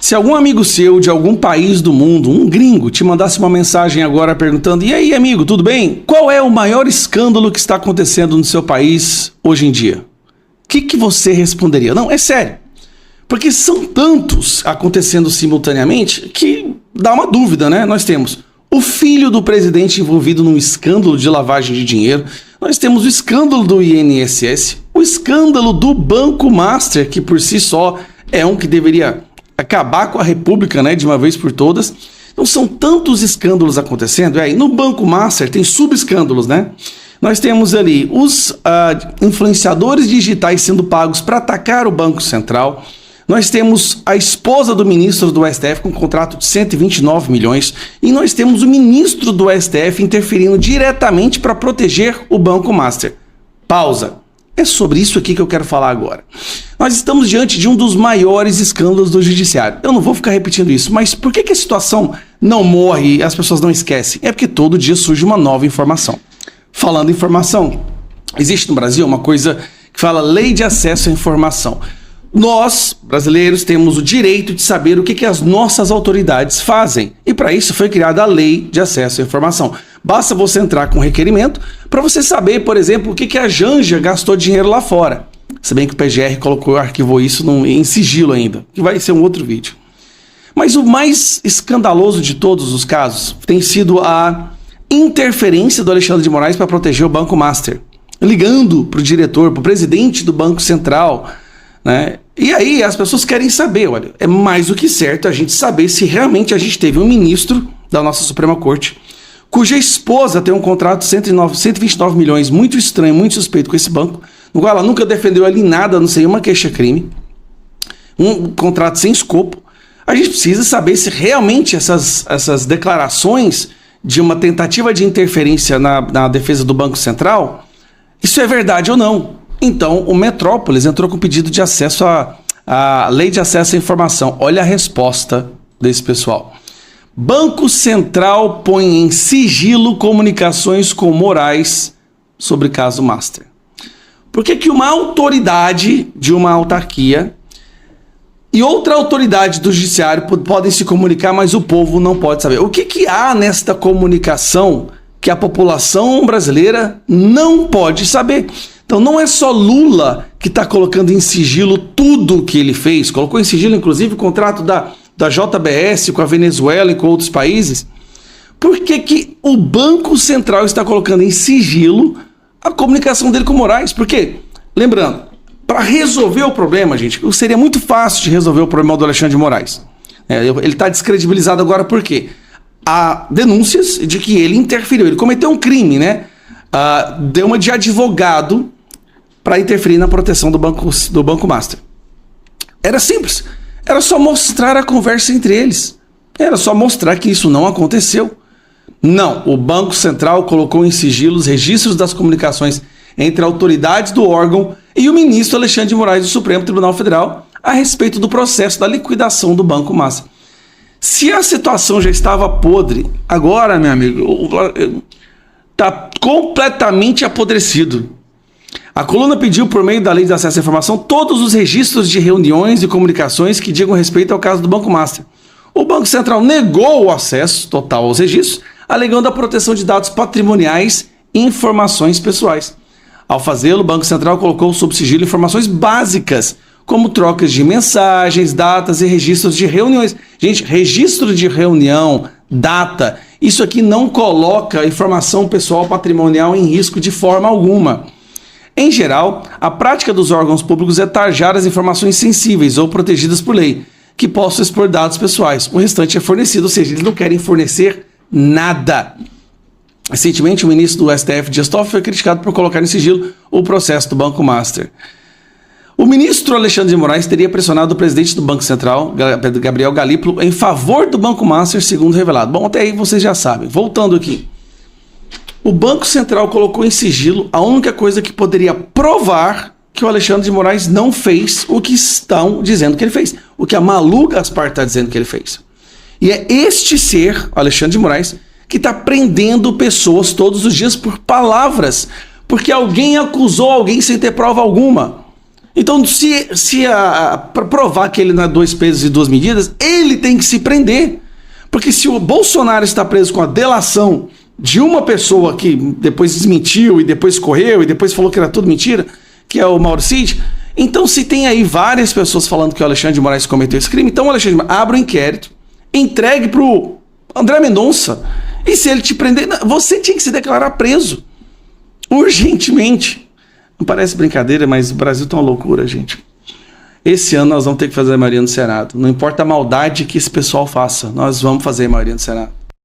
Se algum amigo seu de algum país do mundo, um gringo, te mandasse uma mensagem agora perguntando: e aí, amigo, tudo bem? Qual é o maior escândalo que está acontecendo no seu país hoje em dia? O que você responderia? Não, é sério. Porque são tantos acontecendo simultaneamente que dá uma dúvida, né? Nós temos o filho do presidente envolvido num escândalo de lavagem de dinheiro, nós temos o escândalo do INSS, o escândalo do Banco Master, que por si só é um que deveria acabar com a República, né, de uma vez por todas. Então são tantos escândalos acontecendo. E aí no Banco Master tem subescândalos, né? Nós temos ali os influenciadores digitais sendo pagos para atacar o Banco Central. Nós temos a esposa do ministro do STF com um contrato de 129 milhões. E nós temos o ministro do STF interferindo diretamente para proteger o Banco Master. Pausa. É sobre isso aqui que eu quero falar agora. Nós estamos diante de um dos maiores escândalos do judiciário. Eu não vou ficar repetindo isso, mas por que a situação não morre e as pessoas não esquecem? É porque todo dia surge uma nova informação. Falando em informação, existe no Brasil uma coisa que fala Lei de Acesso à Informação. Nós, brasileiros, temos o direito de saber o que as nossas autoridades fazem. E para isso foi criada a Lei de Acesso à Informação. Basta você entrar com um requerimento para você saber, por exemplo, o que a Janja gastou dinheiro lá fora. Se bem que o PGR arquivou isso em sigilo ainda, que vai ser um outro vídeo. Mas o mais escandaloso de todos os casos tem sido a interferência do Alexandre de Moraes para proteger o Banco Master. Ligando para o diretor, para o presidente do Banco Central, né? E aí as pessoas querem saber, olha, é mais do que certo a gente saber se realmente a gente teve um ministro da nossa Suprema Corte, cuja esposa tem um contrato de 129 milhões, muito estranho, muito suspeito com esse banco, no qual ela nunca defendeu ali nada, não sei, uma queixa-crime, um contrato sem escopo. A gente precisa saber se realmente essas declarações de uma tentativa de interferência na defesa do Banco Central, isso é verdade ou não. Então, o Metrópolis entrou com pedido de acesso à Lei de Acesso à Informação. Olha a resposta desse pessoal. Banco Central põe em sigilo comunicações com Moraes sobre caso Master. Por que uma autoridade de uma autarquia e outra autoridade do judiciário podem se comunicar, mas o povo não pode saber? O que há nesta comunicação que a população brasileira não pode saber? Então não é só Lula que está colocando em sigilo tudo o que ele fez, colocou em sigilo inclusive o contrato da JBS com a Venezuela e com outros países. Por que o Banco Central está colocando em sigilo a comunicação dele com Moraes? Porque, lembrando, para resolver o problema, gente, seria muito fácil de resolver o problema do Alexandre de Moraes. Ele está descredibilizado agora por quê? Há denúncias de que ele interferiu, ele cometeu um crime, né? Deu uma de advogado para interferir na proteção do Banco Master. Era simples. Era só mostrar a conversa entre eles. Era só mostrar que isso não aconteceu. Não, o Banco Central colocou em sigilo os registros das comunicações entre autoridades do órgão e o ministro Alexandre de Moraes do Supremo Tribunal Federal a respeito do processo da liquidação do Banco Master. Se a situação já estava podre, agora, meu amigo, está completamente apodrecido. A coluna pediu, por meio da Lei de Acesso à Informação, todos os registros de reuniões e comunicações que digam respeito ao caso do Banco Master. O Banco Central negou o acesso total aos registros, alegando a proteção de dados patrimoniais e informações pessoais. Ao fazê-lo, o Banco Central colocou sob sigilo informações básicas, como trocas de mensagens, datas e registros de reuniões. Gente, registro de reunião, data, isso aqui não coloca informação pessoal patrimonial em risco de forma alguma. Em geral, a prática dos órgãos públicos é tarjar as informações sensíveis ou protegidas por lei, que possam expor dados pessoais. O restante é fornecido, ou seja, eles não querem fornecer nada. Recentemente, o ministro do STF, Dias Toffoli, foi criticado por colocar em sigilo o processo do Banco Master. O ministro Alexandre de Moraes teria pressionado o presidente do Banco Central, Gabriel Galípolo, em favor do Banco Master, segundo revelado. Bom, até aí vocês já sabem. Voltando aqui. O Banco Central colocou em sigilo a única coisa que poderia provar que o Alexandre de Moraes não fez o que estão dizendo que ele fez. O que a Malu Gaspar está dizendo que ele fez. E é este ser, o Alexandre de Moraes, que está prendendo pessoas todos os dias por palavras. Porque alguém acusou alguém sem ter prova alguma. Então, para provar que ele não é 2 pesos e 2 medidas, ele tem que se prender. Porque se o Bolsonaro está preso com a delação de uma pessoa que depois desmentiu e depois correu e depois falou que era tudo mentira, que é o Mauro Cid, então se tem aí várias pessoas falando que o Alexandre de Moraes cometeu esse crime, então o Alexandre de Moraes abre o inquérito, entregue pro André Mendonça, e se ele te prender, você tinha que se declarar preso urgentemente. Não parece brincadeira, mas o Brasil tá uma loucura, gente. Esse ano nós vamos ter que fazer a maioria no Senado. Não importa a maldade que esse pessoal faça, nós vamos fazer a maioria no Senado.